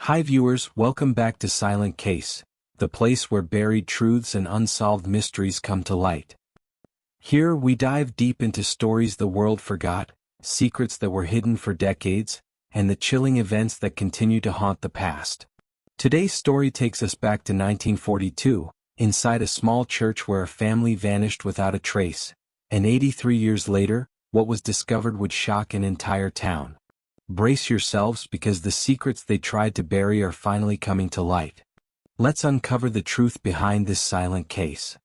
Hi viewers, welcome back to Silent Case, the place where buried truths and unsolved mysteries come to light. Here we dive deep into stories the world forgot, secrets that were hidden for decades, and the chilling events that continue to haunt the past. Today's story takes us back to 1942, inside a small church where a family vanished without a trace, and 83 years later, what was discovered would shock an entire town. Brace yourselves because the secrets they tried to bury are finally coming to light. Let's uncover the truth behind this silent case.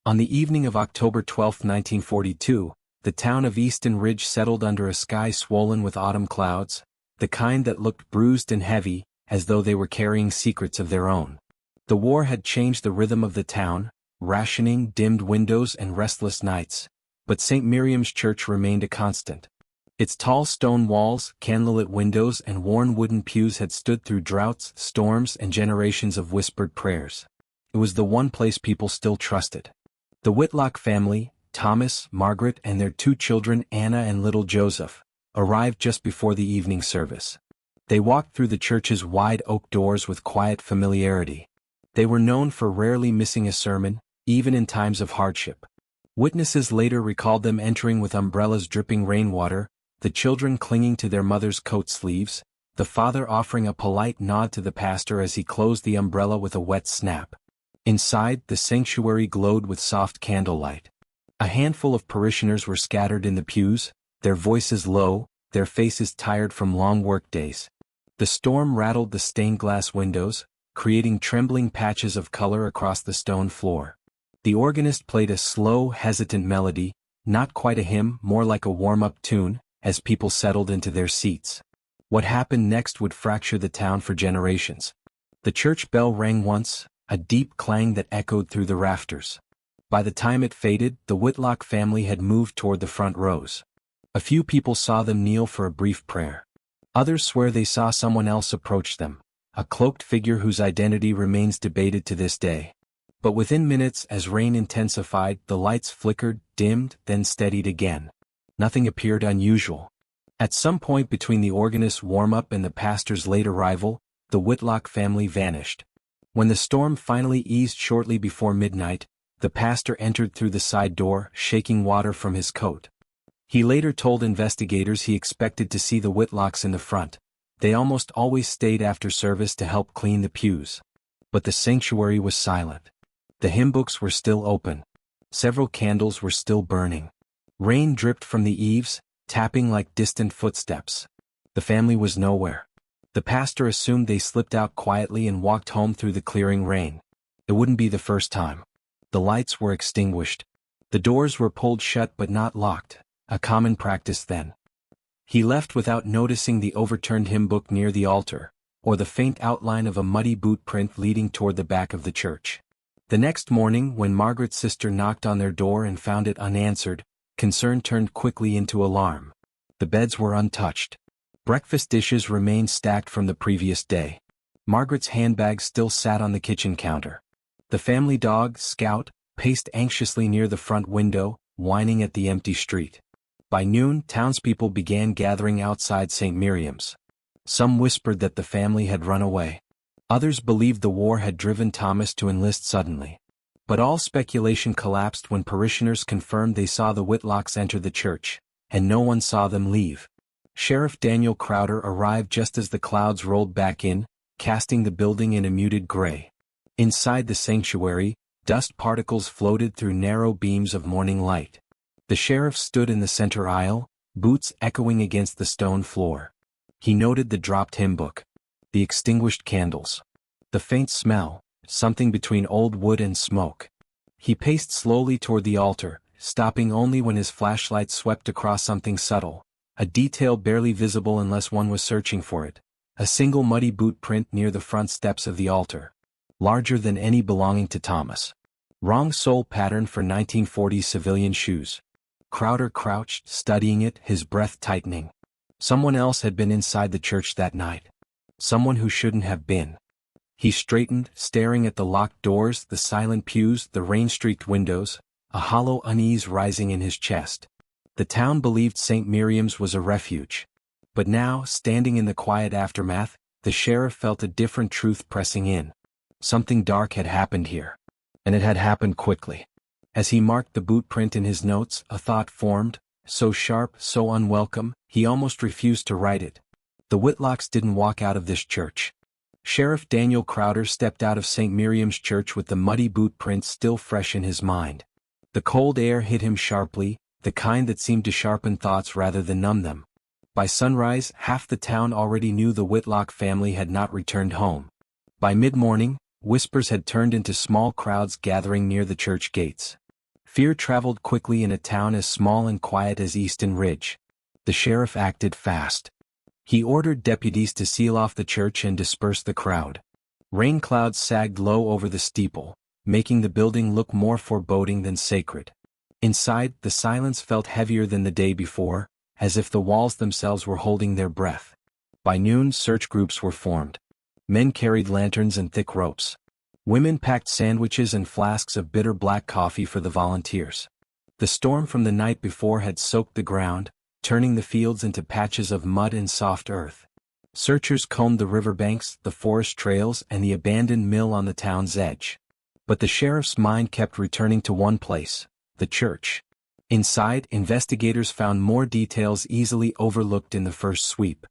On the evening of October 12, 1942, the town of Easton Ridge settled under a sky swollen with autumn clouds, the kind that looked bruised and heavy, as though they were carrying secrets of their own. The war had changed the rhythm of the town, rationing, dimmed windows and restless nights, but St. Miriam's Church remained a constant. Its tall stone walls, candlelit windows and worn wooden pews had stood through droughts, storms and generations of whispered prayers. It was the one place people still trusted. The Whitlock family, Thomas, Margaret and their two children Anna and little Joseph, arrived just before the evening service. They walked through the church's wide oak doors with quiet familiarity. They were known for rarely missing a sermon, even in times of hardship. Witnesses later recalled them entering with umbrellas dripping rainwater, the children clinging to their mother's coat sleeves, the father offering a polite nod to the pastor as he closed the umbrella with a wet snap. Inside, the sanctuary glowed with soft candlelight. A handful of parishioners were scattered in the pews, their voices low, their faces tired from long workdays. The storm rattled the stained glass windows, creating trembling patches of color across the stone floor. The organist played a slow, hesitant melody, not quite a hymn, more like a warm-up tune, as people settled into their seats. What happened next would fracture the town for generations. The church bell rang once, a deep clang that echoed through the rafters. By the time it faded, the Whitlock family had moved toward the front rows. A few people saw them kneel for a brief prayer. Others swear they saw someone else approach them, a cloaked figure whose identity remains debated to this day. But within minutes, as rain intensified, the lights flickered, dimmed, then steadied again. Nothing appeared unusual. At some point between the organist's warm-up and the pastor's late arrival, the Whitlock family vanished. When the storm finally eased shortly before midnight, the pastor entered through the side door, shaking water from his coat. He later told investigators he expected to see the Whitlocks in the front. They almost always stayed after service to help clean the pews. But the sanctuary was silent. The hymn books were still open. Several candles were still burning. Rain dripped from the eaves, tapping like distant footsteps. The family was nowhere. The pastor assumed they slipped out quietly and walked home through the clearing rain. It wouldn't be the first time. The lights were extinguished. The doors were pulled shut but not locked, a common practice then. He left without noticing the overturned hymn book near the altar, or the faint outline of a muddy boot print leading toward the back of the church. The next morning, when Margaret's sister knocked on their door and found it unanswered, concern turned quickly into alarm. The beds were untouched. Breakfast dishes remained stacked from the previous day. Margaret's handbag still sat on the kitchen counter. The family dog, Scout, paced anxiously near the front window, whining at the empty street. By noon, townspeople began gathering outside St. Miriam's. Some whispered that the family had run away. Others believed the war had driven Thomas to enlist suddenly. But all speculation collapsed when parishioners confirmed they saw the Whitlocks enter the church, and no one saw them leave. Sheriff Daniel Crowder arrived just as the clouds rolled back in, casting the building in a muted gray. Inside the sanctuary, dust particles floated through narrow beams of morning light. The sheriff stood in the center aisle, boots echoing against the stone floor. He noted the dropped hymn book, the extinguished candles, the faint smell, something between old wood and smoke. He paced slowly toward the altar, stopping only when his flashlight swept across something subtle, a detail barely visible unless one was searching for it, a single muddy boot print near the front steps of the altar, larger than any belonging to Thomas. Wrong sole pattern for 1940 civilian shoes. Crowder crouched, studying it, his breath tightening. Someone else had been inside the church that night. Someone who shouldn't have been. He straightened, staring at the locked doors, the silent pews, the rain-streaked windows, a hollow unease rising in his chest. The town believed St. Miriam's was a refuge. But now, standing in the quiet aftermath, the sheriff felt a different truth pressing in. Something dark had happened here. And it had happened quickly. As he marked the boot print in his notes, a thought formed, so sharp, so unwelcome, he almost refused to write it. The Whitlocks didn't walk out of this church. Sheriff Daniel Crowder stepped out of St. Miriam's Church with the muddy boot prints still fresh in his mind. The cold air hit him sharply, the kind that seemed to sharpen thoughts rather than numb them. By sunrise, half the town already knew the Whitlock family had not returned home. By mid-morning, whispers had turned into small crowds gathering near the church gates. Fear traveled quickly in a town as small and quiet as Easton Ridge. The sheriff acted fast. He ordered deputies to seal off the church and disperse the crowd. Rain clouds sagged low over the steeple, making the building look more foreboding than sacred. Inside, the silence felt heavier than the day before, as if the walls themselves were holding their breath. By noon, search groups were formed. Men carried lanterns and thick ropes. Women packed sandwiches and flasks of bitter black coffee for the volunteers. The storm from the night before had soaked the ground, turning the fields into patches of mud and soft earth. Searchers combed the riverbanks, the forest trails, and the abandoned mill on the town's edge. But the sheriff's mind kept returning to one place, the church. Inside, investigators found more details easily overlooked in the first sweep.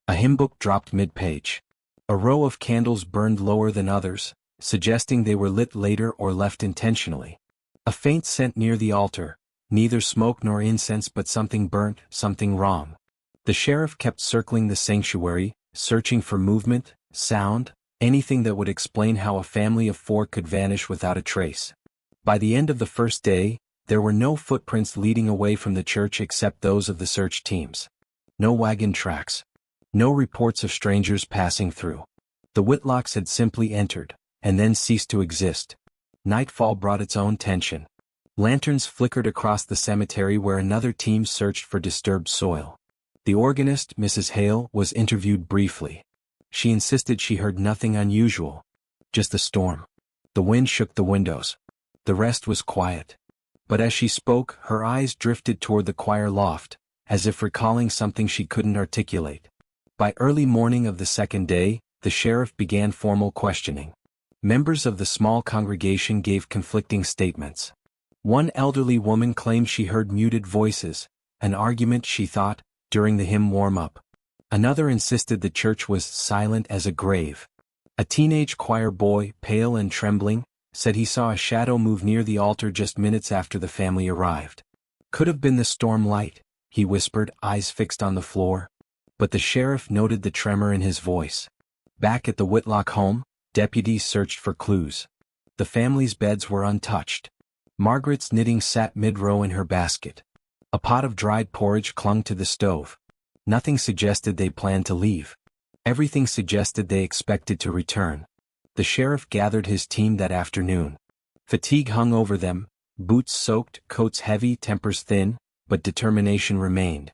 A hymn book dropped mid-page. A row of candles burned lower than others, suggesting they were lit later or left intentionally. A faint scent near the altar, neither smoke nor incense but something burnt, something wrong. The sheriff kept circling the sanctuary, searching for movement, sound, anything that would explain how a family of 4 could vanish without a trace. By the end of the first day, there were no footprints leading away from the church except those of the search teams. No wagon tracks. No reports of strangers passing through. The Whitlocks had simply entered, and then ceased to exist. Nightfall brought its own tension. Lanterns flickered across the cemetery where another team searched for disturbed soil. The organist, Mrs. Hale, was interviewed briefly. She insisted she heard nothing unusual. Just the storm. The wind shook the windows. The rest was quiet. But as she spoke, her eyes drifted toward the choir loft, as if recalling something she couldn't articulate. By early morning of the second day, the sheriff began formal questioning. Members of the small congregation gave conflicting statements. One elderly woman claimed she heard muted voices, an argument, she thought, during the hymn warm-up. Another insisted the church was silent as a grave. A teenage choir boy, pale and trembling, said he saw a shadow move near the altar just minutes after the family arrived. Could have been the storm light, he whispered, eyes fixed on the floor. But the sheriff noted the tremor in his voice. Back at the Whitlock home, deputies searched for clues. The family's beds were untouched. Margaret's knitting sat mid-row in her basket. A pot of dried porridge clung to the stove. Nothing suggested they planned to leave. Everything suggested they expected to return. The sheriff gathered his team that afternoon. Fatigue hung over them, boots soaked, coats heavy, tempers thin, but determination remained.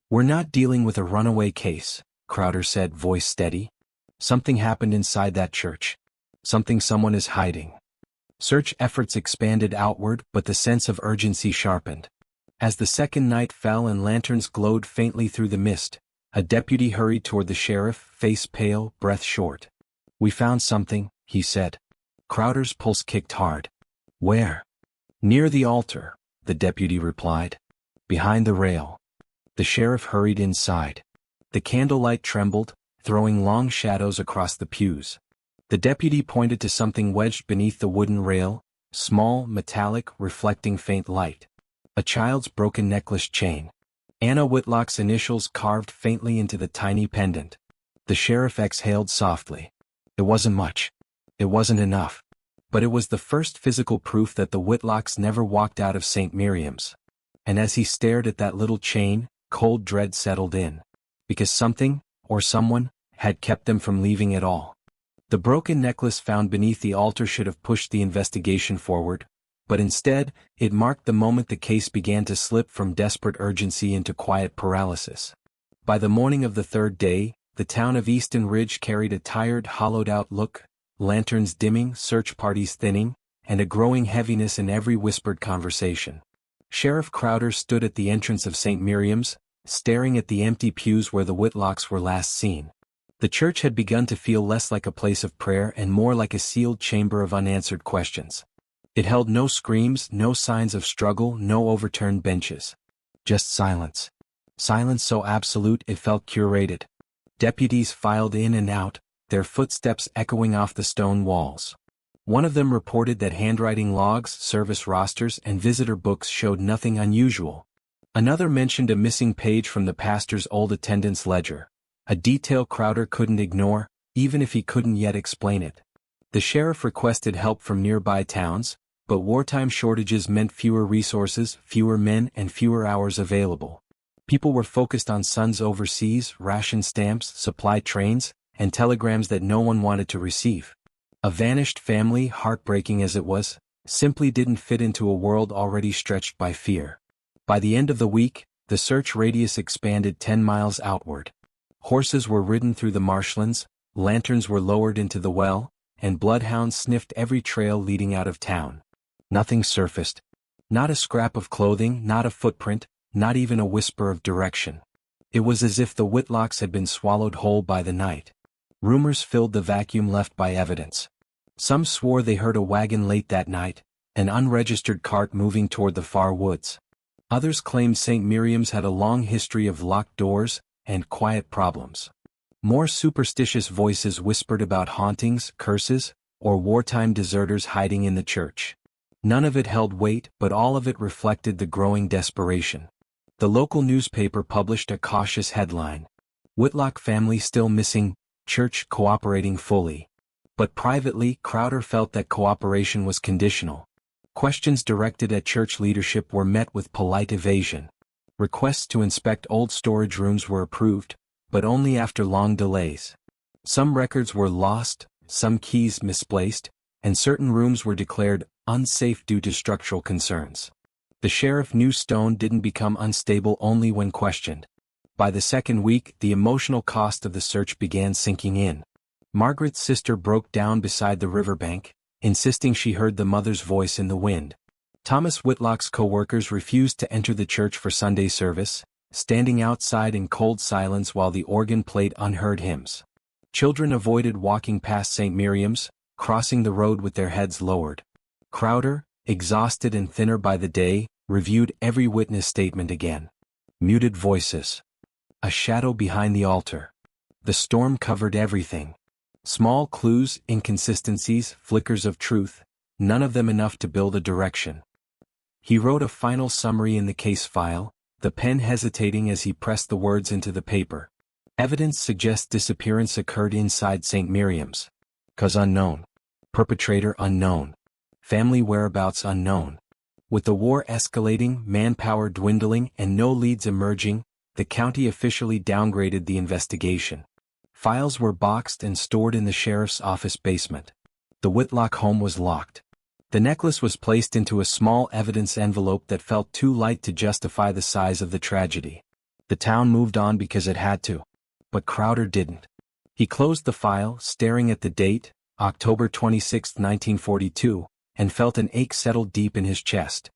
"We're not dealing with a runaway case," Crowder said, voice steady. "Something happened inside that church. Something someone is hiding." Search efforts expanded outward, but the sense of urgency sharpened. As the second night fell and lanterns glowed faintly through the mist, a deputy hurried toward the sheriff, face pale, breath short. "We found something," he said. Crowder's pulse kicked hard. "Where?" "Near the altar," the deputy replied. "Behind the rail." The sheriff hurried inside. The candlelight trembled, throwing long shadows across the pews. The deputy pointed to something wedged beneath the wooden rail, small, metallic, reflecting faint light. A child's broken necklace chain. Anna Whitlock's initials carved faintly into the tiny pendant. The sheriff exhaled softly. It wasn't much. It wasn't enough. But it was the first physical proof that the Whitlocks never walked out of St. Miriam's. And as he stared at that little chain, cold dread settled in. Because something, or someone, had kept them from leaving at all. The broken necklace found beneath the altar should have pushed the investigation forward, but instead, it marked the moment the case began to slip from desperate urgency into quiet paralysis. By the morning of the third day, the town of Easton Ridge carried a tired, hollowed-out look, lanterns dimming, search parties thinning, and a growing heaviness in every whispered conversation. Sheriff Crowder stood at the entrance of St. Miriam's, staring at the empty pews where the Whitlocks were last seen. The church had begun to feel less like a place of prayer and more like a sealed chamber of unanswered questions. It held no screams, no signs of struggle, no overturned benches. Just silence. Silence so absolute it felt curated. Deputies filed in and out, their footsteps echoing off the stone walls. One of them reported that handwriting logs, service rosters, and visitor books showed nothing unusual. Another mentioned a missing page from the pastor's old attendance ledger, a detail Crowder couldn't ignore, even if he couldn't yet explain it. The sheriff requested help from nearby towns, but wartime shortages meant fewer resources, fewer men, and fewer hours available. People were focused on sons overseas, ration stamps, supply trains, and telegrams that no one wanted to receive. A vanished family, heartbreaking as it was, simply didn't fit into a world already stretched by fear. By the end of the week, the search radius expanded 10 miles outward. Horses were ridden through the marshlands, lanterns were lowered into the well, and bloodhounds sniffed every trail leading out of town. Nothing surfaced. Not a scrap of clothing, not a footprint, not even a whisper of direction. It was as if the Whitlocks had been swallowed whole by the night. Rumors filled the vacuum left by evidence. Some swore they heard a wagon late that night, an unregistered cart moving toward the far woods. Others claimed St. Miriam's had a long history of locked doors and quiet problems. More superstitious voices whispered about hauntings, curses, or wartime deserters hiding in the church. None of it held weight, but all of it reflected the growing desperation. The local newspaper published a cautious headline: "Whitlock family still missing, church cooperating fully." But privately, Crowder felt that cooperation was conditional. Questions directed at church leadership were met with polite evasion. Requests to inspect old storage rooms were approved, but only after long delays. Some records were lost, some keys misplaced, and certain rooms were declared unsafe due to structural concerns. The sheriff knew Stone didn't become unstable only when questioned. By the second week, the emotional cost of the search began sinking in. Margaret's sister broke down beside the riverbank, insisting she heard the mother's voice in the wind. Thomas Whitlock's co-workers refused to enter the church for Sunday service, standing outside in cold silence while the organ played unheard hymns. Children avoided walking past St. Miriam's, crossing the road with their heads lowered. Crowder, exhausted and thinner by the day, reviewed every witness statement again. Muted voices. A shadow behind the altar. The storm covered everything. Small clues, inconsistencies, flickers of truth, none of them enough to build a direction. He wrote a final summary in the case file, the pen hesitating as he pressed the words into the paper. Evidence suggests disappearance occurred inside St. Miriam's. Cause unknown. Perpetrator unknown. Family whereabouts unknown. With the war escalating, manpower dwindling, and no leads emerging, the county officially downgraded the investigation. Files were boxed and stored in the sheriff's office basement. The Whitlock home was locked. The necklace was placed into a small evidence envelope that felt too light to justify the size of the tragedy. The town moved on because it had to. But Crowder didn't. He closed the file, staring at the date, October 26, 1942, and felt an ache settle deep in his chest.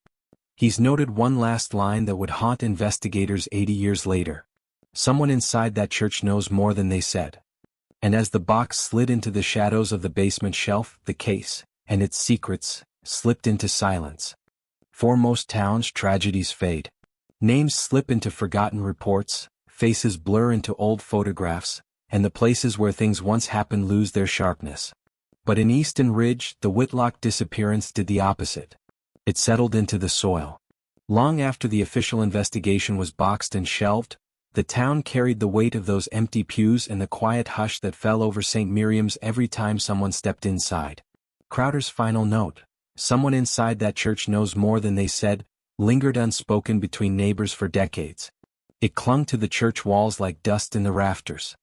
He's noted one last line that would haunt investigators 80 years later. Someone inside that church knows more than they said. And as the box slid into the shadows of the basement shelf, the case, and its secrets, slipped into silence. For most towns, tragedies fade. Names slip into forgotten reports, faces blur into old photographs, and the places where things once happened lose their sharpness. But in Easton Ridge, the Whitlock disappearance did the opposite. It settled into the soil. Long after the official investigation was boxed and shelved, the town carried the weight of those empty pews and the quiet hush that fell over St. Miriam's every time someone stepped inside. Crowder's final note, someone inside that church knows more than they said, lingered unspoken between neighbors for decades. It clung to the church walls like dust in the rafters.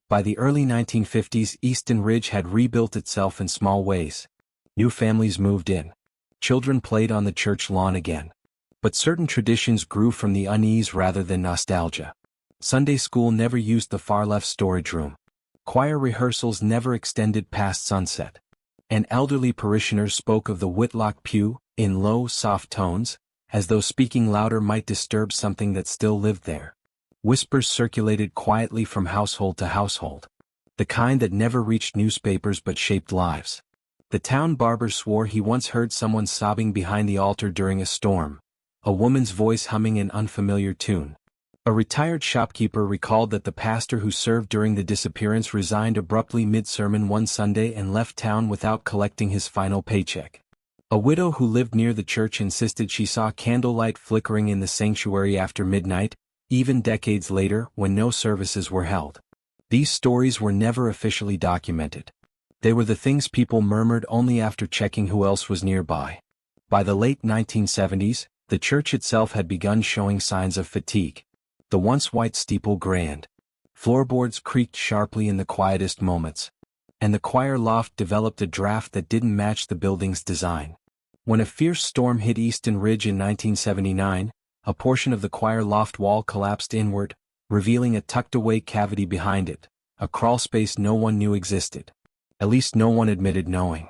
By the early 1950s, Easton Ridge had rebuilt itself in small ways. New families moved in. Children played on the church lawn again. But certain traditions grew from the unease rather than nostalgia. Sunday school never used the far-left storage room. Choir rehearsals never extended past sunset. And elderly parishioners spoke of the Whitlock pew, in low, soft tones, as though speaking louder might disturb something that still lived there. Whispers circulated quietly from household to household. the kind that never reached newspapers but shaped lives. The town barber swore he once heard someone sobbing behind the altar during a storm, a woman's voice humming an unfamiliar tune. A retired shopkeeper recalled that the pastor who served during the disappearance resigned abruptly mid-sermon one Sunday and left town without collecting his final paycheck. A widow who lived near the church insisted she saw candlelight flickering in the sanctuary after midnight, even decades later when no services were held. These stories were never officially documented. They were the things people murmured only after checking who else was nearby. By the late 1970s, the church itself had begun showing signs of fatigue. The once white steeple grayed. Floorboards creaked sharply in the quietest moments. And the choir loft developed a draft that didn't match the building's design. When a fierce storm hit Easton Ridge in 1979, a portion of the choir loft wall collapsed inward, revealing a tucked-away cavity behind it, a crawlspace no one knew existed. At least no one admitted knowing.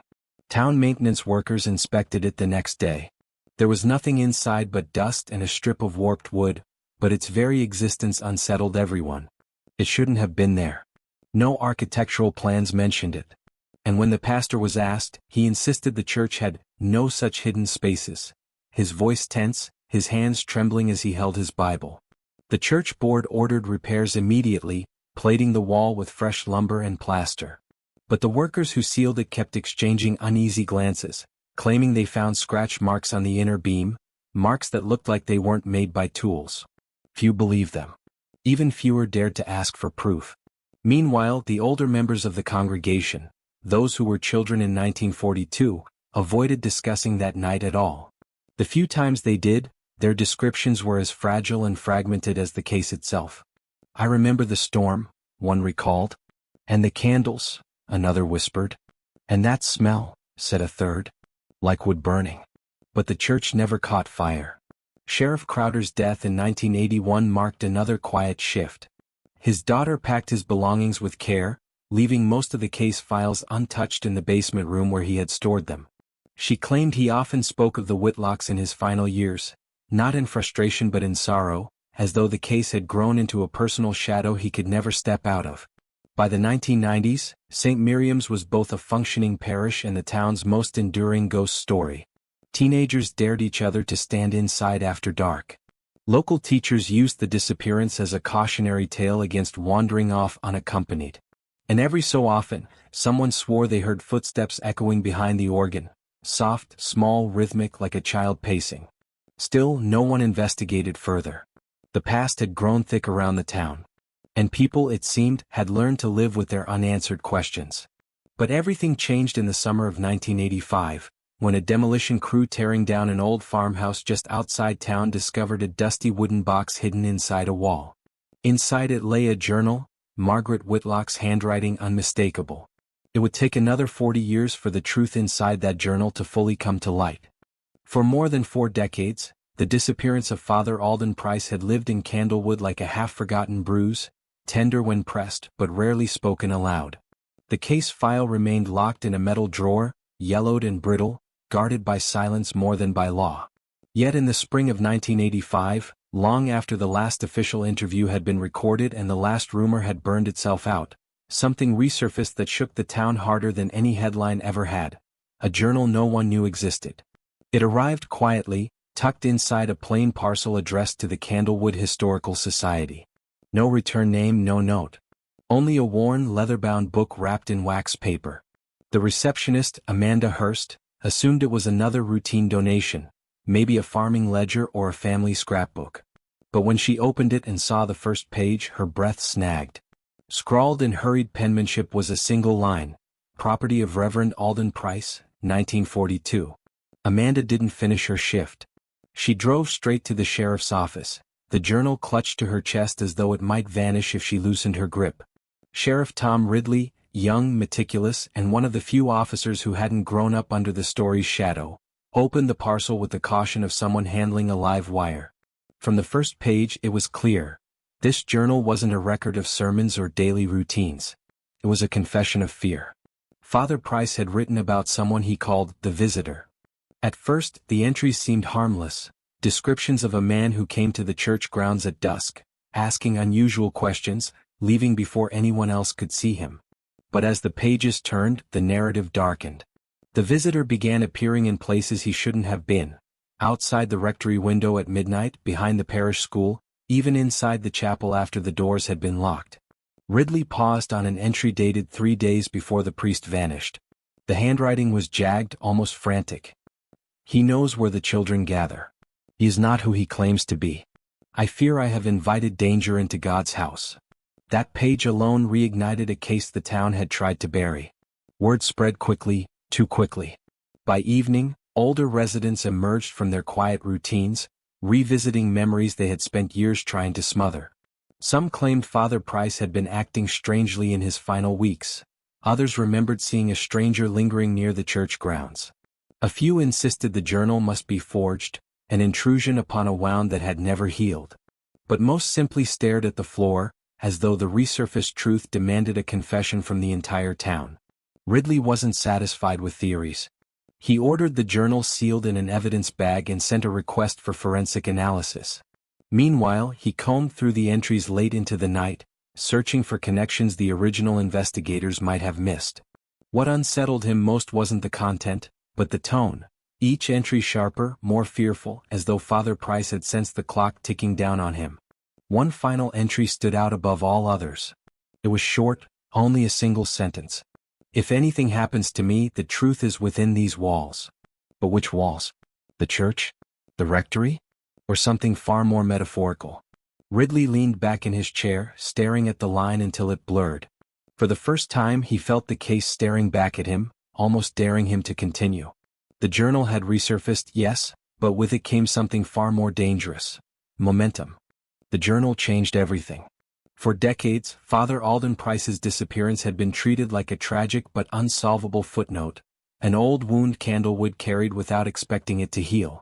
Town maintenance workers inspected it the next day. There was nothing inside but dust and a strip of warped wood, but its very existence unsettled everyone. It shouldn't have been there. No architectural plans mentioned it. And when the pastor was asked, he insisted the church had no such hidden spaces. His voice tense, his hands trembling as he held his Bible. The church board ordered repairs immediately, plating the wall with fresh lumber and plaster. But the workers who sealed it kept exchanging uneasy glances, claiming they found scratch marks on the inner beam, marks that looked like they weren't made by tools. Few believed them. Even fewer dared to ask for proof. Meanwhile, the older members of the congregation, those who were children in 1942, avoided discussing that night at all. The few times they did, their descriptions were as fragile and fragmented as the case itself. "I remember the storm," one recalled. "And the candles," another whispered. "And that smell," said a third. "Like wood burning." But the church never caught fire. Sheriff Crowder's death in 1981 marked another quiet shift. His daughter packed his belongings with care, leaving most of the case files untouched in the basement room where he had stored them. She claimed he often spoke of the Whitlocks in his final years, not in frustration but in sorrow, as though the case had grown into a personal shadow he could never step out of. By the 1990s, St. Miriam's was both a functioning parish and the town's most enduring ghost story. Teenagers dared each other to stand inside after dark. Local teachers used the disappearance as a cautionary tale against wandering off unaccompanied. And every so often, someone swore they heard footsteps echoing behind the organ, soft, small, rhythmic like a child pacing. Still, no one investigated further. The past had grown thick around the town. And people, it seemed, had learned to live with their unanswered questions. But everything changed in the summer of 1985, when a demolition crew tearing down an old farmhouse just outside town discovered a dusty wooden box hidden inside a wall. Inside it lay a journal, Margaret Whitlock's handwriting unmistakable. It would take another 40 years for the truth inside that journal to fully come to light. For more than 4 decades, the disappearance of Father Alden Price had lived in Candlewood like a half-forgotten bruise, tender when pressed but rarely spoken aloud. The case file remained locked in a metal drawer, yellowed and brittle, guarded by silence more than by law. Yet in the spring of 1985, long after the last official interview had been recorded and the last rumor had burned itself out, something resurfaced that shook the town harder than any headline ever had. A journal no one knew existed. It arrived quietly, tucked inside a plain parcel addressed to the Candlewood Historical Society. No return name, no note. Only a worn, leather-bound book wrapped in wax paper. The receptionist, Amanda Hurst, assumed it was another routine donation, maybe a farming ledger or a family scrapbook. But when she opened it and saw the first page, her breath snagged. Scrawled in hurried penmanship was a single line, "Property of Reverend Alden Price, 1942. Amanda didn't finish her shift. She drove straight to the sheriff's office, the journal clutched to her chest as though it might vanish if she loosened her grip. Sheriff Tom Ridley, young, meticulous, and one of the few officers who hadn't grown up under the story's shadow, opened the parcel with the caution of someone handling a live wire. From the first page it was clear. This journal wasn't a record of sermons or daily routines. It was a confession of fear. Father Price had written about someone he called the Visitor. At first, the entries seemed harmless, descriptions of a man who came to the church grounds at dusk, asking unusual questions, leaving before anyone else could see him. But as the pages turned, the narrative darkened. The visitor began appearing in places he shouldn't have been. Outside the rectory window at midnight, behind the parish school, even inside the chapel after the doors had been locked. Ridley paused on an entry dated 3 days before the priest vanished. The handwriting was jagged, almost frantic. He knows where the children gather. He is not who he claims to be. I fear I have invited danger into God's house. That page alone reignited a case the town had tried to bury. Word spread quickly, too quickly. By evening, older residents emerged from their quiet routines, revisiting memories they had spent years trying to smother. Some claimed Father Price had been acting strangely in his final weeks. Others remembered seeing a stranger lingering near the church grounds. A few insisted the journal must be forged, an intrusion upon a wound that had never healed. But most simply stared at the floor, as though the resurfaced truth demanded a confession from the entire town. Ridley wasn't satisfied with theories. He ordered the journal sealed in an evidence bag and sent a request for forensic analysis. Meanwhile, he combed through the entries late into the night, searching for connections the original investigators might have missed. What unsettled him most wasn't the content, but the tone. Each entry sharper, more fearful, as though Father Price had sensed the clock ticking down on him. One final entry stood out above all others. It was short, only a single sentence. If anything happens to me, the truth is within these walls. But which walls? The church? The rectory? Or something far more metaphorical? Ridley leaned back in his chair, staring at the line until it blurred. For the first time he felt the case staring back at him, almost daring him to continue. The journal had resurfaced, yes, but with it came something far more dangerous. Momentum. The journal changed everything. For decades, Father Alden Price's disappearance had been treated like a tragic but unsolvable footnote, an old wound Candlewood carried without expecting it to heal.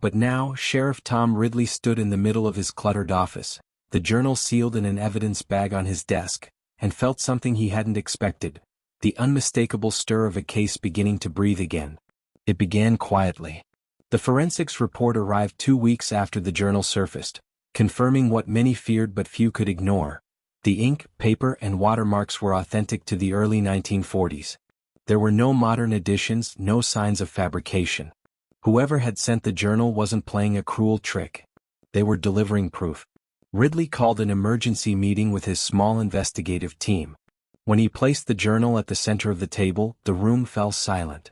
But now, Sheriff Tom Ridley stood in the middle of his cluttered office, the journal sealed in an evidence bag on his desk, and felt something he hadn't expected, the unmistakable stir of a case beginning to breathe again. It began quietly. The forensics report arrived 2 weeks after the journal surfaced, confirming what many feared but few could ignore. The ink, paper, and watermarks were authentic to the early 1940s. There were no modern additions, no signs of fabrication. Whoever had sent the journal wasn't playing a cruel trick. They were delivering proof. Ridley called an emergency meeting with his small investigative team. When he placed the journal at the center of the table, the room fell silent.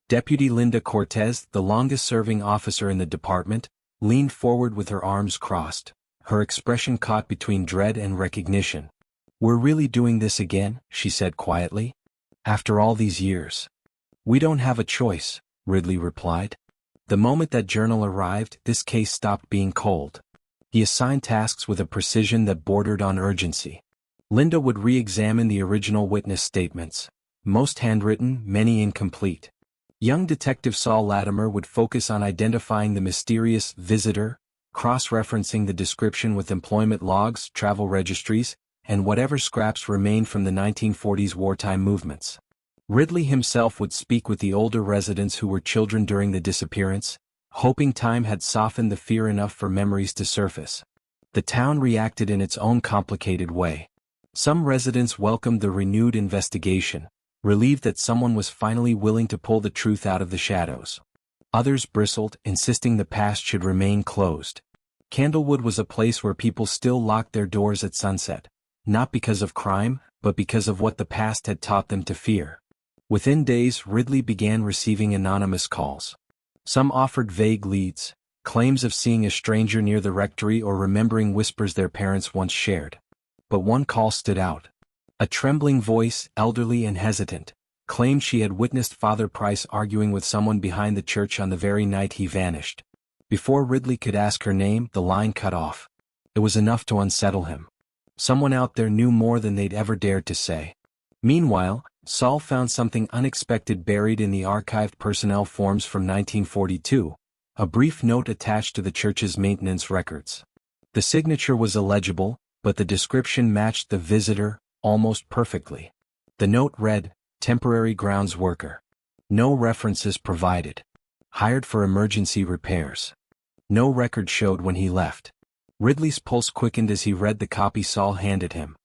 Deputy Linda Cortez, the longest-serving officer in the department, leaned forward with her arms crossed, her expression caught between dread and recognition. "We're really doing this again," she said quietly. "After all these years." "We don't have a choice," Ridley replied. The moment that journal arrived, this case stopped being cold. He assigned tasks with a precision that bordered on urgency. Linda would re-examine the original witness statements, most handwritten, many incomplete. Young Detective Saul Latimer would focus on identifying the mysterious visitor, cross-referencing the description with employment logs, travel registries, and whatever scraps remained from the 1940s wartime movements. Ridley himself would speak with the older residents who were children during the disappearance, hoping time had softened the fear enough for memories to surface. The town reacted in its own complicated way. Some residents welcomed the renewed investigation, relieved that someone was finally willing to pull the truth out of the shadows. Others bristled, insisting the past should remain closed. Candlewood was a place where people still locked their doors at sunset, not because of crime, but because of what the past had taught them to fear. Within days, Ridley began receiving anonymous calls. Some offered vague leads, claims of seeing a stranger near the rectory or remembering whispers their parents once shared. But one call stood out. A trembling voice, elderly and hesitant, claimed she had witnessed Father Price arguing with someone behind the church on the very night he vanished. Before Ridley could ask her name, the line cut off. It was enough to unsettle him. Someone out there knew more than they'd ever dared to say. Meanwhile, Saul found something unexpected buried in the archived personnel forms from 1942, a brief note attached to the church's maintenance records. The signature was illegible, but the description matched the visitor almost perfectly. The note read, "Temporary grounds worker. No references provided. Hired for emergency repairs." No record showed when he left. Ridley's pulse quickened as he read the copy Saul handed him.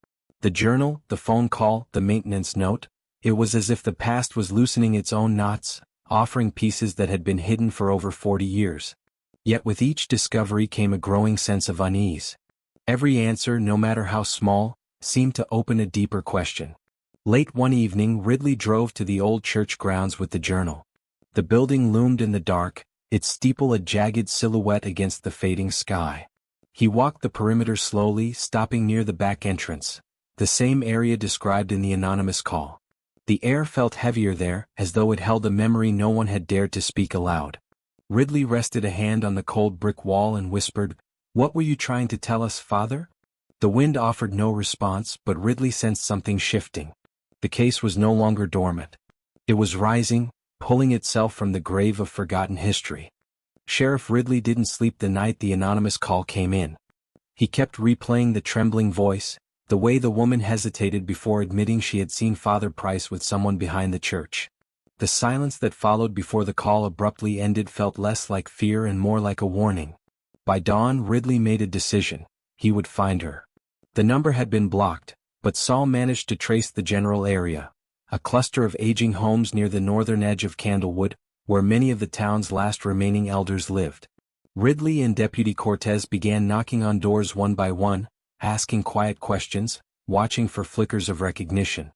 The journal, the phone call, the maintenance note, it was as if the past was loosening its own knots, offering pieces that had been hidden for over 40 years. Yet with each discovery came a growing sense of unease. Every answer, no matter how small, seemed to open a deeper question. Late one evening, Ridley drove to the old church grounds with the journal. The building loomed in the dark, its steeple a jagged silhouette against the fading sky. He walked the perimeter slowly, stopping near the back entrance, the same area described in the anonymous call. The air felt heavier there, as though it held a memory no one had dared to speak aloud. Ridley rested a hand on the cold brick wall and whispered, "What were you trying to tell us, Father?" The wind offered no response, but Ridley sensed something shifting. The case was no longer dormant. It was rising, pulling itself from the grave of forgotten history. Sheriff Ridley didn't sleep the night the anonymous call came in. He kept replaying the trembling voice, the way the woman hesitated before admitting she had seen Father Price with someone behind the church. The silence that followed before the call abruptly ended felt less like fear and more like a warning. By dawn, Ridley made a decision. He would find her. The number had been blocked, but Saul managed to trace the general area, a cluster of aging homes near the northern edge of Candlewood, where many of the town's last remaining elders lived. Ridley and Deputy Cortez began knocking on doors one by one, asking quiet questions, watching for flickers of recognition.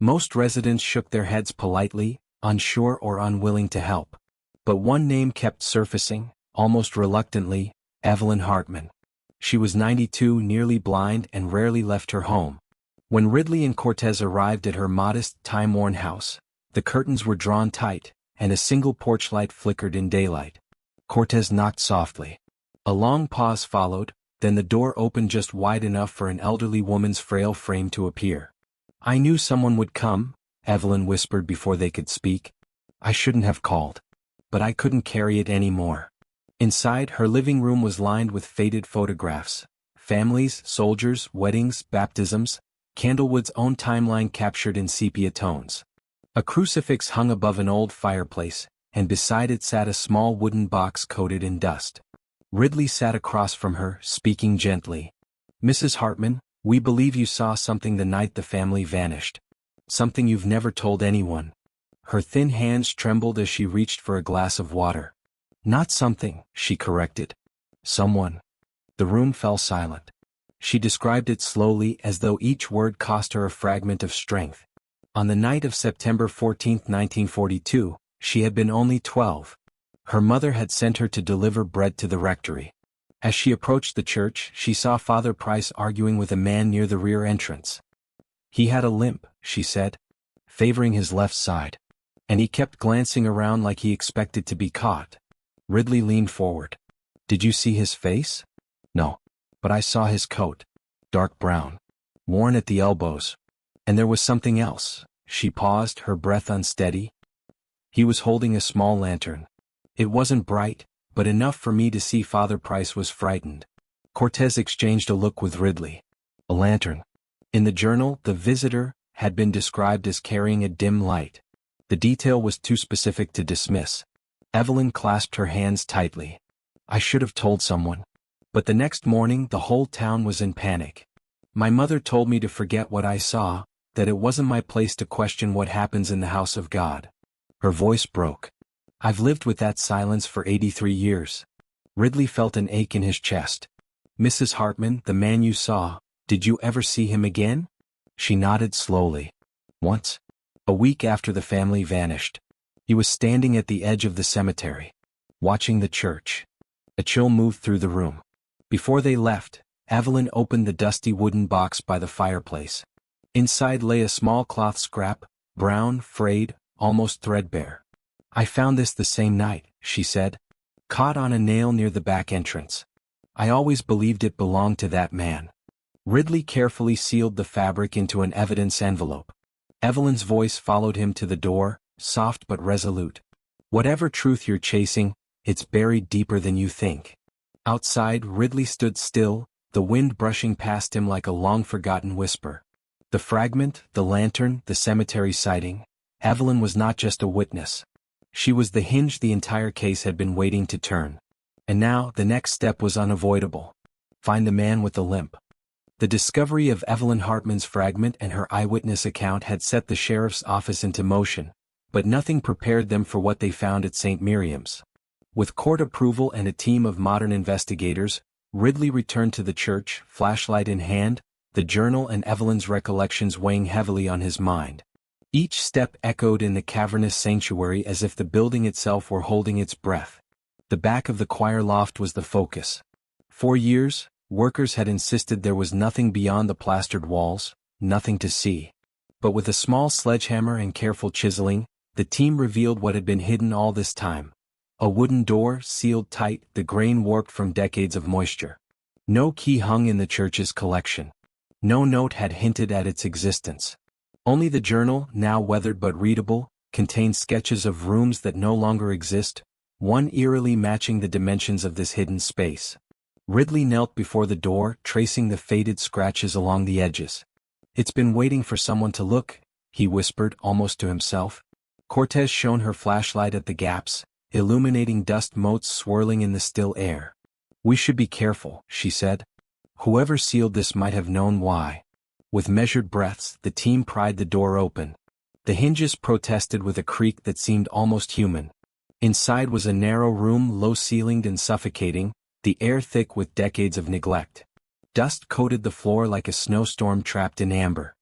Most residents shook their heads politely, unsure or unwilling to help. But one name kept surfacing, almost reluctantly: Evelyn Hartman. She was 92, nearly blind, and rarely left her home. When Ridley and Cortez arrived at her modest, time-worn house, the curtains were drawn tight, and a single porch light flickered in daylight. Cortez knocked softly. A long pause followed, then the door opened just wide enough for an elderly woman's frail frame to appear. "I knew someone would come," Evelyn whispered before they could speak. "I shouldn't have called. But I couldn't carry it anymore." Inside, her living room was lined with faded photographs. Families, soldiers, weddings, baptisms, Candlewood's own timeline captured in sepia tones. A crucifix hung above an old fireplace, and beside it sat a small wooden box coated in dust. Ridley sat across from her, speaking gently. "Mrs. Hartman, we believe you saw something the night the family vanished. Something you've never told anyone." Her thin hands trembled as she reached for a glass of water. "Not something," she corrected. "Someone." The room fell silent. She described it slowly, as though each word cost her a fragment of strength. On the night of September 14, 1942, she had been only 12. Her mother had sent her to deliver bread to the rectory. As she approached the church, she saw Father Price arguing with a man near the rear entrance. "He had a limp," she said, favoring his left side. "And he kept glancing around like he expected to be caught." Ridley leaned forward. "Did you see his face?" "No. But I saw his coat. Dark brown. Worn at the elbows. And there was something else." She paused, her breath unsteady. "He was holding a small lantern. It wasn't bright, but enough for me to see Father Price was frightened." Cortez exchanged a look with Ridley. A lantern. In the journal, the visitor had been described as carrying a dim light. The detail was too specific to dismiss. Evelyn clasped her hands tightly. "I should have told someone." But the next morning, the whole town was in panic. "My mother told me to forget what I saw, that it wasn't my place to question what happens in the house of God." Her voice broke. "I've lived with that silence for 83 years. Ridley felt an ache in his chest. "Mrs. Hartman, the man you saw, did you ever see him again?" She nodded slowly. "Once. A week after the family vanished. He was standing at the edge of the cemetery, watching the church." A chill moved through the room. Before they left, Evelyn opened the dusty wooden box by the fireplace. Inside lay a small cloth scrap, brown, frayed, almost threadbare. "I found this the same night," she said. "Caught on a nail near the back entrance. I always believed it belonged to that man." Ridley carefully sealed the fabric into an evidence envelope. Evelyn's voice followed him to the door, soft but resolute. "Whatever truth you're chasing, it's buried deeper than you think." Outside, Ridley stood still, the wind brushing past him like a long-forgotten whisper. The fragment, the lantern, the cemetery sighting. Evelyn was not just a witness. She was the hinge the entire case had been waiting to turn. And now, the next step was unavoidable. Find the man with the limp. The discovery of Evelyn Hartman's fragment and her eyewitness account had set the sheriff's office into motion, but nothing prepared them for what they found at St. Miriam's. With court approval and a team of modern investigators, Ridley returned to the church, flashlight in hand, the journal and Evelyn's recollections weighing heavily on his mind. Each step echoed in the cavernous sanctuary as if the building itself were holding its breath. The back of the choir loft was the focus. For years, workers had insisted there was nothing beyond the plastered walls, nothing to see. But with a small sledgehammer and careful chiseling, the team revealed what had been hidden all this time. A wooden door, sealed tight, the grain warped from decades of moisture. No key hung in the church's collection. No note had hinted at its existence. Only the journal, now weathered but readable, contained sketches of rooms that no longer exist, one eerily matching the dimensions of this hidden space. Ridley knelt before the door, tracing the faded scratches along the edges. "It's been waiting for someone to look," he whispered almost to himself. Cortez shone her flashlight at the gaps, illuminating dust motes swirling in the still air. "We should be careful," she said. "Whoever sealed this might have known why." With measured breaths, the team pried the door open. The hinges protested with a creak that seemed almost human. Inside was a narrow room, low-ceilinged and suffocating, the air thick with decades of neglect. Dust coated the floor like a snowstorm trapped in amber.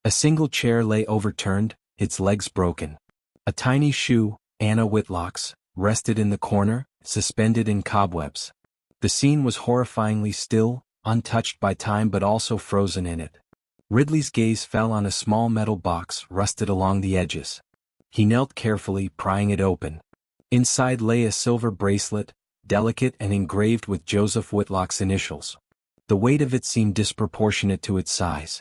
A single chair lay overturned, its legs broken. A tiny shoe, Anna Whitlock's, rested in the corner, suspended in cobwebs. The scene was horrifyingly still, untouched by time but also frozen in it. Ridley's gaze fell on a small metal box rusted along the edges. He knelt carefully, prying it open. Inside lay a silver bracelet, delicate and engraved with Joseph Whitlock's initials. The weight of it seemed disproportionate to its size.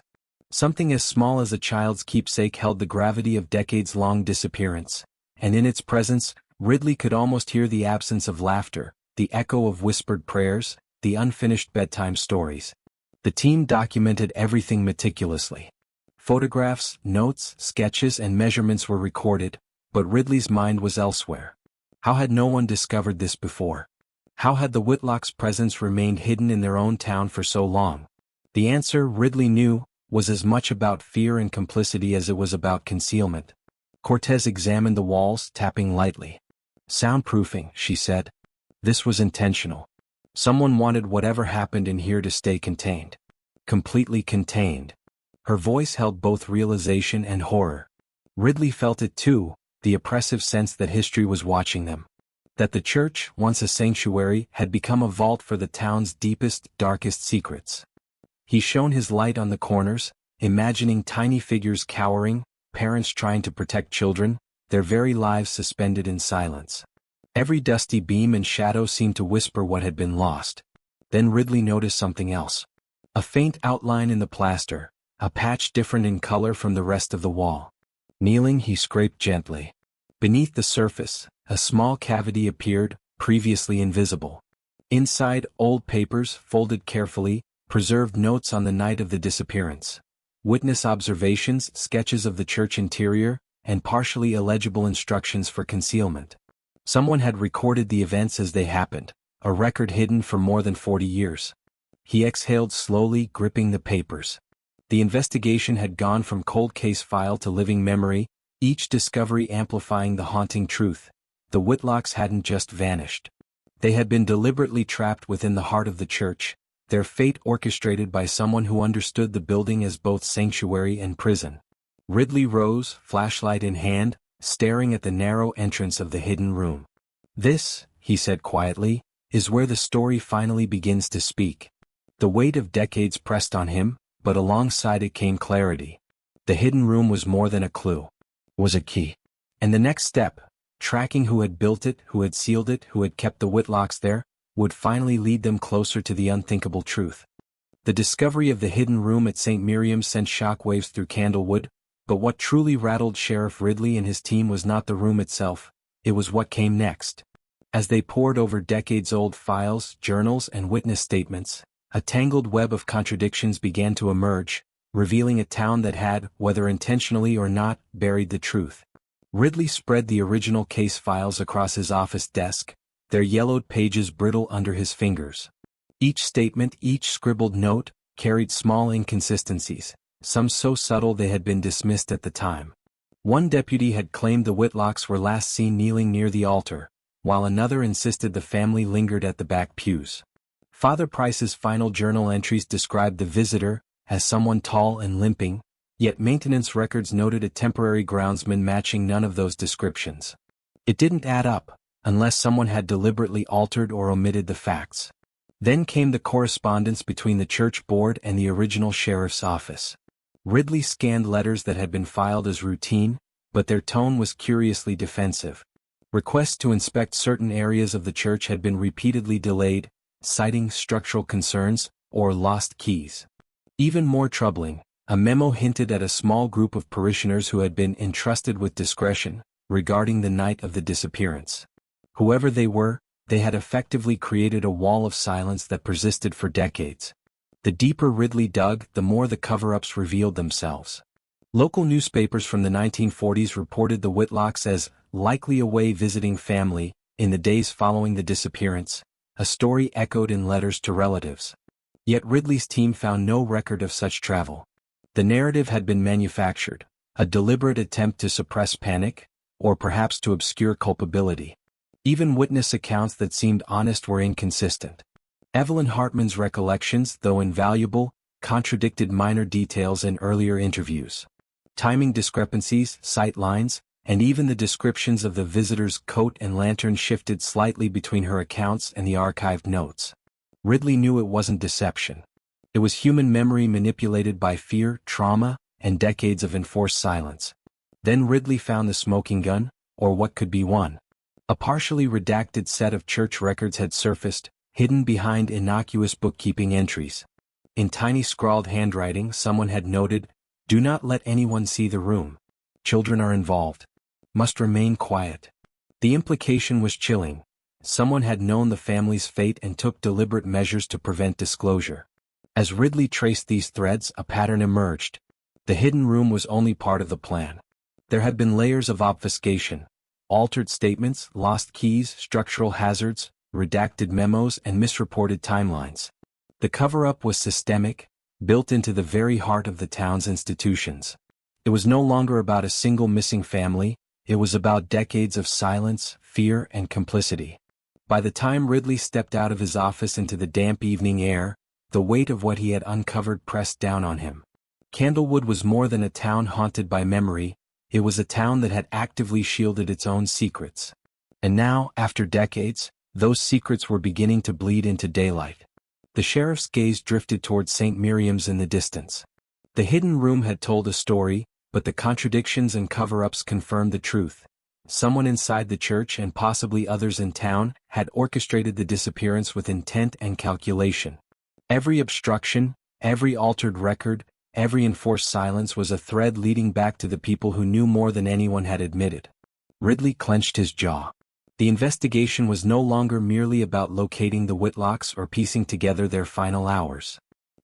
Something as small as a child's keepsake held the gravity of decades-long disappearance, and in its presence, Ridley could almost hear the absence of laughter, the echo of whispered prayers, the unfinished bedtime stories. The team documented everything meticulously. Photographs, notes, sketches and measurements were recorded, but Ridley's mind was elsewhere. How had no one discovered this before? How had the Whitlocks' presence remained hidden in their own town for so long? The answer, Ridley knew, was as much about fear and complicity as it was about concealment. Cortez examined the walls, tapping lightly. "Soundproofing," she said. "This was intentional. Someone wanted whatever happened in here to stay contained. Completely contained." Her voice held both realization and horror. Ridley felt it too, the oppressive sense that history was watching them. That the church, once a sanctuary, had become a vault for the town's deepest, darkest secrets. He shone his light on the corners, imagining tiny figures cowering, parents trying to protect children, their very lives suspended in silence. Every dusty beam and shadow seemed to whisper what had been lost. Then Ridley noticed something else. A faint outline in the plaster, a patch different in color from the rest of the wall. Kneeling, he scraped gently. Beneath the surface, a small cavity appeared, previously invisible. Inside, old papers, folded carefully, preserved notes on the night of the disappearance. Witness observations, sketches of the church interior, and partially illegible instructions for concealment. Someone had recorded the events as they happened, a record hidden for more than 40 years. He exhaled slowly, gripping the papers. The investigation had gone from cold case file to living memory, each discovery amplifying the haunting truth. The Whitlocks hadn't just vanished. They had been deliberately trapped within the heart of the church, their fate orchestrated by someone who understood the building as both sanctuary and prison. Ridley rose, flashlight in hand, staring at the narrow entrance of the hidden room. "This," he said quietly, "is where the story finally begins to speak." The weight of decades pressed on him, but alongside it came clarity. The hidden room was more than a clue. Was a key. And the next step, tracking who had built it, who had sealed it, who had kept the Whitlocks there, would finally lead them closer to the unthinkable truth. The discovery of the hidden room at St. Miriam's sent shockwaves through Candlewood, but what truly rattled Sheriff Ridley and his team was not the room itself, it was what came next. As they pored over decades-old files, journals, and witness statements, a tangled web of contradictions began to emerge, revealing a town that had, whether intentionally or not, buried the truth. Ridley spread the original case files across his office desk, their yellowed pages brittle under his fingers. Each statement, each scribbled note, carried small inconsistencies, some so subtle they had been dismissed at the time. One deputy had claimed the Whitlocks were last seen kneeling near the altar, while another insisted the family lingered at the back pews. Father Price's final journal entries described the visitor as someone tall and limping, yet maintenance records noted a temporary groundsman matching none of those descriptions. It didn't add up, unless someone had deliberately altered or omitted the facts. Then came the correspondence between the church board and the original sheriff's office. Ridley scanned letters that had been filed as routine, but their tone was curiously defensive. Requests to inspect certain areas of the church had been repeatedly delayed, citing structural concerns or lost keys. Even more troubling, a memo hinted at a small group of parishioners who had been entrusted with discretion regarding the night of the disappearance. Whoever they were, they had effectively created a wall of silence that persisted for decades. The deeper Ridley dug, the more the cover-ups revealed themselves. Local newspapers from the 1940s reported the Whitlocks as likely away visiting family in the days following the disappearance, a story echoed in letters to relatives. Yet Ridley's team found no record of such travel. The narrative had been manufactured, a deliberate attempt to suppress panic, or perhaps to obscure culpability. Even witness accounts that seemed honest were inconsistent. Evelyn Hartman's recollections, though invaluable, contradicted minor details in earlier interviews. Timing discrepancies, sight lines, and even the descriptions of the visitor's coat and lantern shifted slightly between her accounts and the archived notes. Ridley knew it wasn't deception. It was human memory manipulated by fear, trauma, and decades of enforced silence. Then Ridley found the smoking gun, or what could be one. A partially redacted set of church records had surfaced, hidden behind innocuous bookkeeping entries. In tiny scrawled handwriting, someone had noted, "Do not let anyone see the room. Children are involved. Must remain quiet." The implication was chilling. Someone had known the family's fate and took deliberate measures to prevent disclosure. As Ridley traced these threads, a pattern emerged. The hidden room was only part of the plan. There had been layers of obfuscation, altered statements, lost keys, structural hazards, redacted memos, and misreported timelines. The cover-up was systemic, built into the very heart of the town's institutions. It was no longer about a single missing family, it was about decades of silence, fear, and complicity. By the time Ridley stepped out of his office into the damp evening air, the weight of what he had uncovered pressed down on him. Candlewood was more than a town haunted by memory, it was a town that had actively shielded its own secrets. And now, after decades, those secrets were beginning to bleed into daylight. The sheriff's gaze drifted toward St. Miriam's in the distance. The hidden room had told a story, but the contradictions and cover-ups confirmed the truth. Someone inside the church and possibly others in town had orchestrated the disappearance with intent and calculation. Every obstruction, every altered record, every enforced silence was a thread leading back to the people who knew more than anyone had admitted. Ridley clenched his jaw. The investigation was no longer merely about locating the Whitlocks or piecing together their final hours.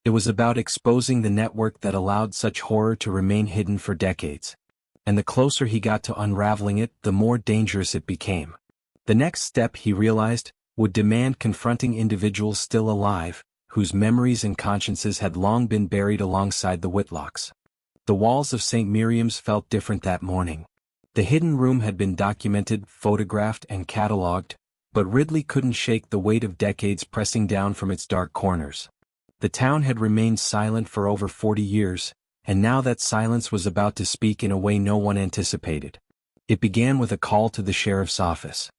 It was about exposing the network that allowed such horror to remain hidden for decades. And the closer he got to unraveling it, the more dangerous it became. The next step, he realized, would demand confronting individuals still alive, whose memories and consciences had long been buried alongside the Whitlocks. The walls of St. Miriam's felt different that morning. The hidden room had been documented, photographed, and catalogued, but Ridley couldn't shake the weight of decades pressing down from its dark corners. The town had remained silent for over 40 years, and now that silence was about to speak in a way no one anticipated. It began with a call to the sheriff's office.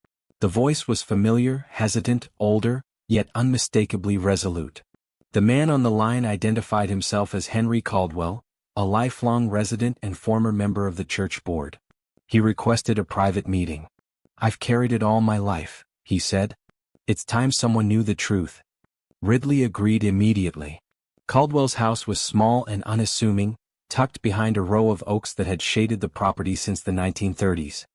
The voice was familiar, hesitant, older, yet unmistakably resolute. The man on the line identified himself as Henry Caldwell, a lifelong resident and former member of the church board. He requested a private meeting. "I've carried it all my life," he said. "It's time someone knew the truth." Ridley agreed immediately. Caldwell's house was small and unassuming, tucked behind a row of oaks that had shaded the property since the 1930s.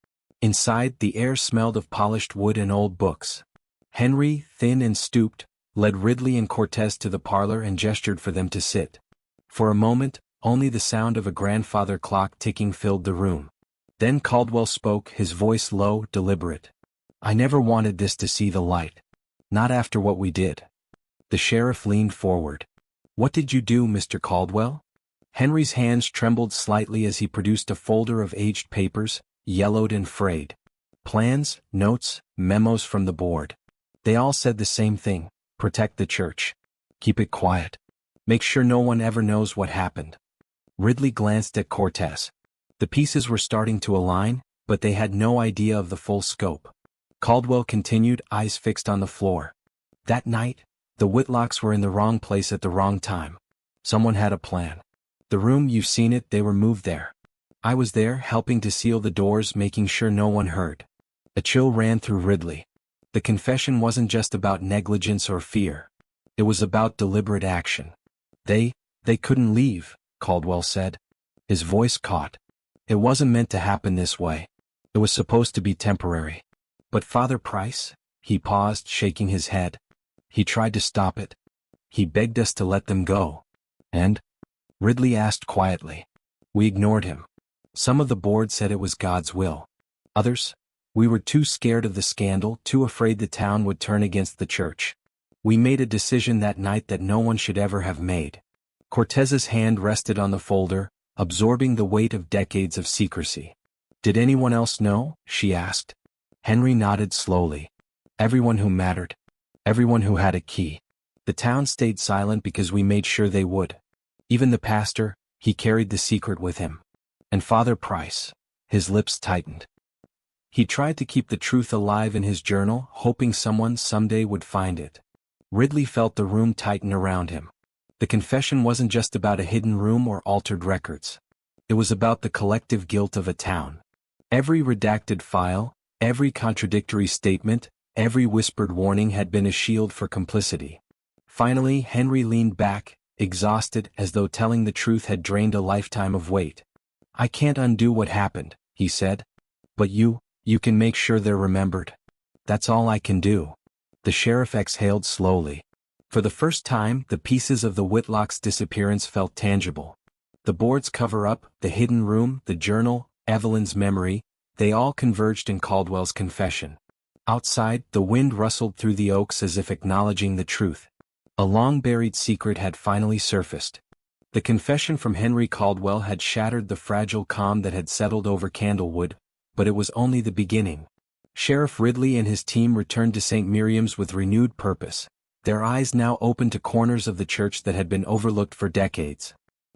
Inside, the air smelled of polished wood and old books. Henry, thin and stooped, led Ridley and Cortez to the parlor and gestured for them to sit. For a moment, only the sound of a grandfather clock ticking filled the room. Then Caldwell spoke, his voice low, deliberate. "I never wanted this to see the light. Not after what we did." The sheriff leaned forward. "What did you do, Mr. Caldwell?" Henry's hands trembled slightly as he produced a folder of aged papers, yellowed and frayed. Plans, notes, memos from the board. They all said the same thing: protect the church. Keep it quiet. Make sure no one ever knows what happened. Ridley glanced at Cortez. The pieces were starting to align, but they had no idea of the full scope. Caldwell continued, eyes fixed on the floor. That night, the Whitlocks were in the wrong place at the wrong time. Someone had a plan. The room, you've seen it, they were moved there. I was there, helping to seal the doors, making sure no one heard. A chill ran through Ridley. The confession wasn't just about negligence or fear. It was about deliberate action. They couldn't leave, Caldwell said. His voice caught. It wasn't meant to happen this way. It was supposed to be temporary. But Father Price? He paused, shaking his head. He tried to stop it. He begged us to let them go. And? Ridley asked quietly. We ignored him. Some of the board said it was God's will. Others? We were too scared of the scandal, too afraid the town would turn against the church. We made a decision that night that no one should ever have made. Cortez's hand rested on the folder, absorbing the weight of decades of secrecy. Did anyone else know? She asked. Henry nodded slowly. Everyone who mattered. Everyone who had a key. The town stayed silent because we made sure they would. Even the pastor, he carried the secret with him. And Father Price. His lips tightened. He tried to keep the truth alive in his journal, hoping someone someday would find it. Ridley felt the room tighten around him. The confession wasn't just about a hidden room or altered records. It was about the collective guilt of a town. Every redacted file, every contradictory statement, every whispered warning had been a shield for complicity. Finally, Henry leaned back, exhausted, as though telling the truth had drained a lifetime of weight. I can't undo what happened, he said. But you can make sure they're remembered. That's all I can do. The sheriff exhaled slowly. For the first time, the pieces of the Whitlocks' disappearance felt tangible. The board's cover-up, the hidden room, the journal, Evelyn's memory, they all converged in Caldwell's confession. Outside, the wind rustled through the oaks as if acknowledging the truth. A long-buried secret had finally surfaced. The confession from Henry Caldwell had shattered the fragile calm that had settled over Candlewood, but it was only the beginning. Sheriff Ridley and his team returned to St. Miriam's with renewed purpose, their eyes now open to corners of the church that had been overlooked for decades.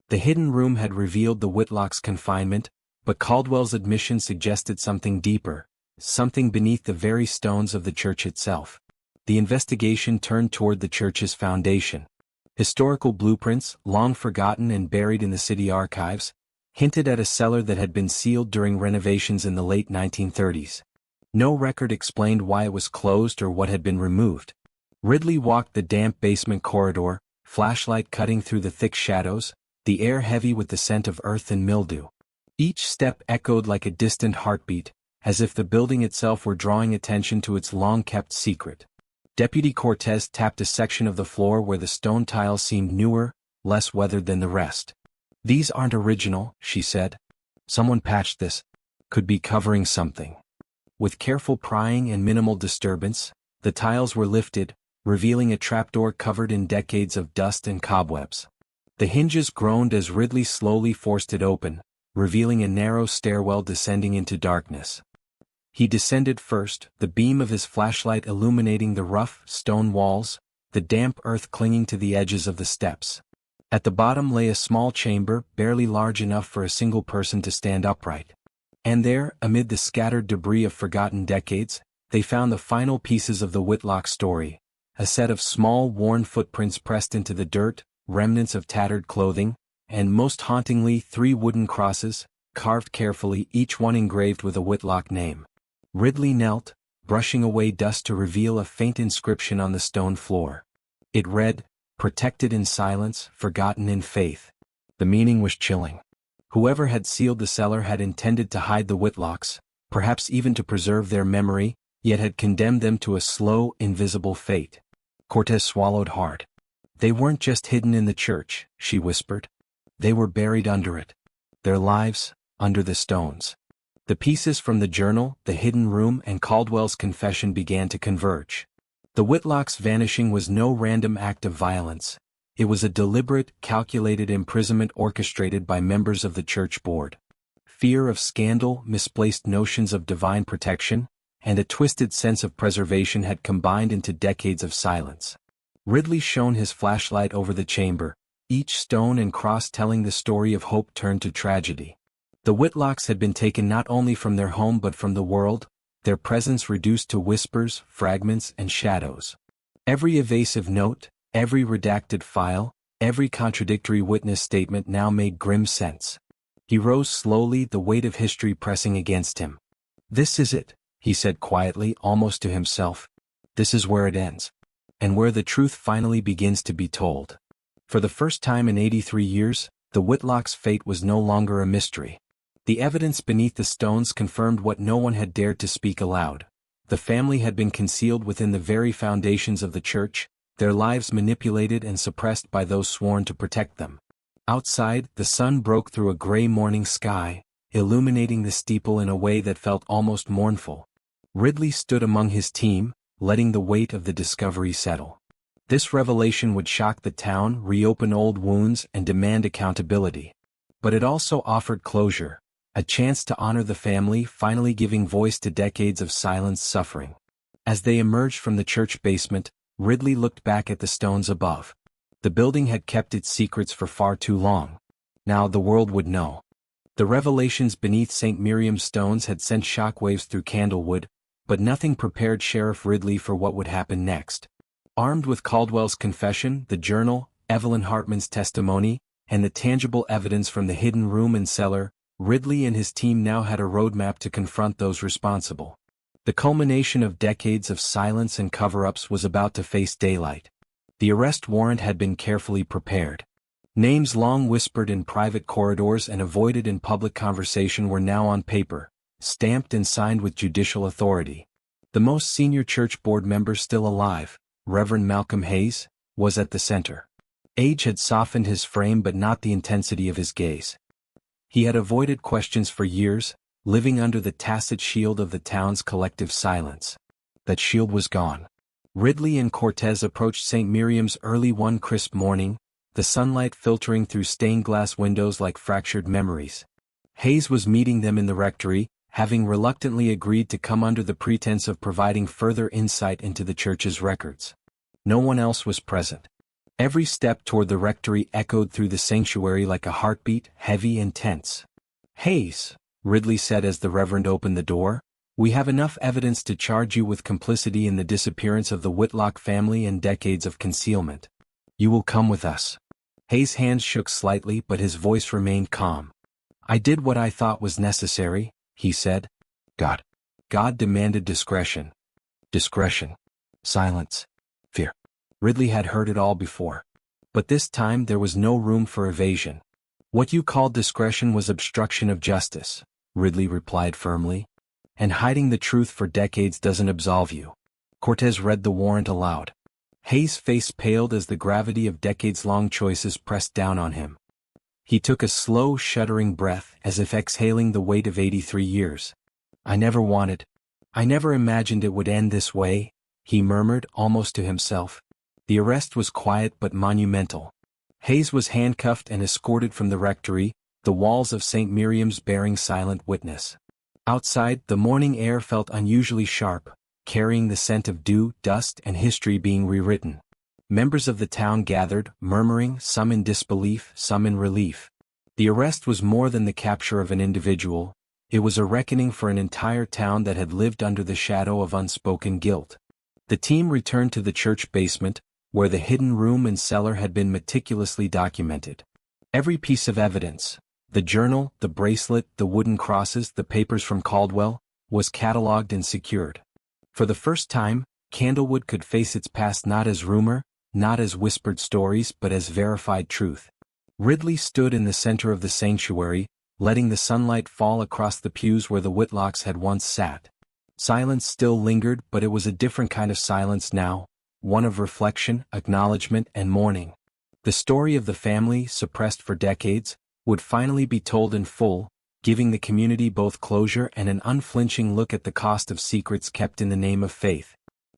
The hidden room had revealed the Whitlocks' confinement, but Caldwell's admission suggested something deeper, something beneath the very stones of the church itself. The investigation turned toward the church's foundation. Historical blueprints, long forgotten and buried in the city archives, hinted at a cellar that had been sealed during renovations in the late 1930s. No record explained why it was closed or what had been removed. Ridley walked the damp basement corridor, flashlight cutting through the thick shadows, the air heavy with the scent of earth and mildew. Each step echoed like a distant heartbeat, as if the building itself were drawing attention to its long-kept secret. Deputy Cortez tapped a section of the floor where the stone tiles seemed newer, less weathered than the rest. These aren't original, she said. Someone patched this. Could be covering something. With careful prying and minimal disturbance, the tiles were lifted, revealing a trapdoor covered in decades of dust and cobwebs. The hinges groaned as Ridley slowly forced it open, revealing a narrow stairwell descending into darkness. He descended first, the beam of his flashlight illuminating the rough, stone walls, the damp earth clinging to the edges of the steps. At the bottom lay a small chamber, barely large enough for a single person to stand upright. And there, amid the scattered debris of forgotten decades, they found the final pieces of the Whitlock story, a set of small, worn footprints pressed into the dirt, remnants of tattered clothing, and most hauntingly 3 wooden crosses, carved carefully, each one engraved with a Whitlock name. Ridley knelt, brushing away dust to reveal a faint inscription on the stone floor. It read, "Protected in silence, forgotten in faith." The meaning was chilling. Whoever had sealed the cellar had intended to hide the Whitlocks, perhaps even to preserve their memory, yet had condemned them to a slow, invisible fate. Cortez swallowed hard. They weren't just hidden in the church, she whispered. They were buried under it. Their lives, under the stones. The pieces from the journal, the hidden room, and Caldwell's confession began to converge. The Whitlocks' vanishing was no random act of violence. It was a deliberate, calculated imprisonment orchestrated by members of the church board. Fear of scandal, misplaced notions of divine protection, and a twisted sense of preservation had combined into decades of silence. Ridley shone his flashlight over the chamber, each stone and cross telling the story of hope turned to tragedy. The Whitlocks had been taken not only from their home but from the world, their presence reduced to whispers, fragments, and shadows. Every evasive note, every redacted file, every contradictory witness statement now made grim sense. He rose slowly, the weight of history pressing against him. "This is it," he said quietly, almost to himself. "This is where it ends. And where the truth finally begins to be told." For the first time in 83 years, the Whitlocks' fate was no longer a mystery. The evidence beneath the stones confirmed what no one had dared to speak aloud. The family had been concealed within the very foundations of the church, their lives manipulated and suppressed by those sworn to protect them. Outside, the sun broke through a gray morning sky, illuminating the steeple in a way that felt almost mournful. Ridley stood among his team, letting the weight of the discovery settle. This revelation would shock the town, reopen old wounds, and demand accountability. But it also offered closure, a chance to honor the family, finally giving voice to decades of silenced suffering. As they emerged from the church basement, Ridley looked back at the stones above. The building had kept its secrets for far too long. Now the world would know. The revelations beneath St. Miriam's stones had sent shockwaves through Candlewood, but nothing prepared Sheriff Ridley for what would happen next. Armed with Caldwell's confession, the journal, Evelyn Hartman's testimony, and the tangible evidence from the hidden room and cellar, Ridley and his team now had a roadmap to confront those responsible. The culmination of decades of silence and cover-ups was about to face daylight. The arrest warrant had been carefully prepared. Names long whispered in private corridors and avoided in public conversation were now on paper, stamped and signed with judicial authority. The most senior church board member still alive, Reverend Malcolm Hayes, was at the center. Age had softened his frame but not the intensity of his gaze. He had avoided questions for years, living under the tacit shield of the town's collective silence. That shield was gone. Ridley and Cortez approached St. Miriam's early one crisp morning, the sunlight filtering through stained glass windows like fractured memories. Hayes was meeting them in the rectory, having reluctantly agreed to come under the pretense of providing further insight into the church's records. No one else was present. Every step toward the rectory echoed through the sanctuary like a heartbeat, heavy and tense. "Hayes," Ridley said as the Reverend opened the door, "we have enough evidence to charge you with complicity in the disappearance of the Whitlock family and decades of concealment. You will come with us." Hayes' hands shook slightly but his voice remained calm. "I did what I thought was necessary," he said. God demanded discretion. Discretion. Silence. Fear. Ridley had heard it all before. But this time there was no room for evasion. "What you called discretion was obstruction of justice," Ridley replied firmly. "And hiding the truth for decades doesn't absolve you." Cortez read the warrant aloud. Hayes' face paled as the gravity of decades-long choices pressed down on him. He took a slow, shuddering breath as if exhaling the weight of 83 years. I never imagined it would end this way," he murmured almost to himself. The arrest was quiet but monumental. Hayes was handcuffed and escorted from the rectory, the walls of St. Miriam's bearing silent witness. Outside, the morning air felt unusually sharp, carrying the scent of dew, dust, and history being rewritten. Members of the town gathered, murmuring, some in disbelief, some in relief. The arrest was more than the capture of an individual. It was a reckoning for an entire town that had lived under the shadow of unspoken guilt. The team returned to the church basement, where the hidden room and cellar had been meticulously documented. Every piece of evidence, the journal, the bracelet, the wooden crosses, the papers from Caldwell, was catalogued and secured. For the first time, Candlewood could face its past not as rumor, not as whispered stories but as verified truth. Ridley stood in the center of the sanctuary, letting the sunlight fall across the pews where the Whitlocks had once sat. Silence still lingered, but it was a different kind of silence now, one of reflection, acknowledgement, and mourning. The story of the family, suppressed for decades, would finally be told in full, giving the community both closure and an unflinching look at the cost of secrets kept in the name of faith.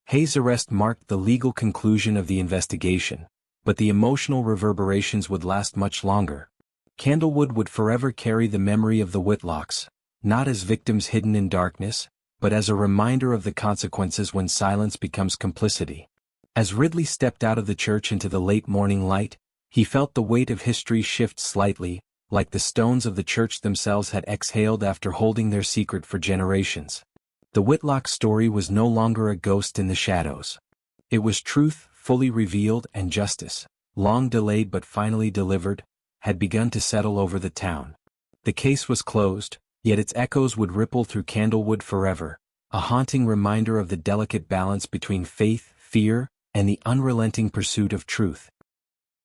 Hayes' arrest marked the legal conclusion of the investigation, but the emotional reverberations would last much longer. Candlewood would forever carry the memory of the Whitlocks, not as victims hidden in darkness, but as a reminder of the consequences when silence becomes complicity. As Ridley stepped out of the church into the late morning light, he felt the weight of history shift slightly, like the stones of the church themselves had exhaled after holding their secret for generations. The Whitlock story was no longer a ghost in the shadows. It was truth, fully revealed, and justice, long delayed but finally delivered, had begun to settle over the town. The case was closed, yet its echoes would ripple through Candlewood forever, a haunting reminder of the delicate balance between faith, fear, and the unrelenting pursuit of truth.